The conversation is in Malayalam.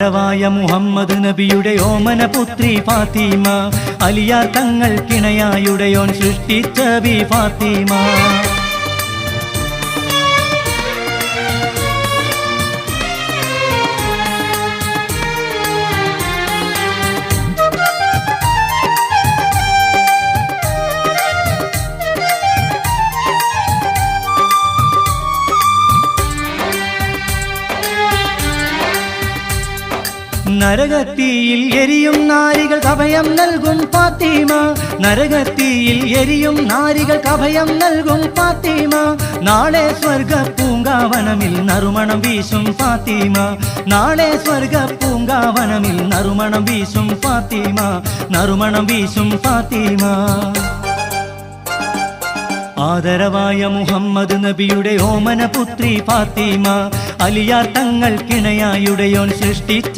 ായ മുഹമ്മദ് നബിയുടെ ഓമന പുത്രി ഫാത്തിമ, അലിയാർ തങ്ങൾ കിണയായുടയോൻ സൃഷ്ടിച്ച ബി ഫാത്തിമ. നരകത്തിയിൽ എരിയും നാരികൾക്ക് അഭയം നൽകും ഫാത്തിമ, നരകത്തിയിൽ എരിയും നാരികൾക്ക് അഭയം നൽകും ഫാത്തിമ. നാളെ സ്വർഗ പൂങ്കാവനമിൽ നറുമണം വീശും ഫാത്തിമ, നാളെ സ്വർഗ പൂങ്കാവനമിൽ നറുമണം വീശും ഫാത്തിമ, നറുമണം വീശും ഫാത്തിമ. ആദരവായ മുഹമ്മദ് നബിയുടെ ഓമന പുത്രി ഫാത്തിമ, അലിയാർ തങ്ങൾ കിണയായുടയോൻ സൃഷ്ടിച്ച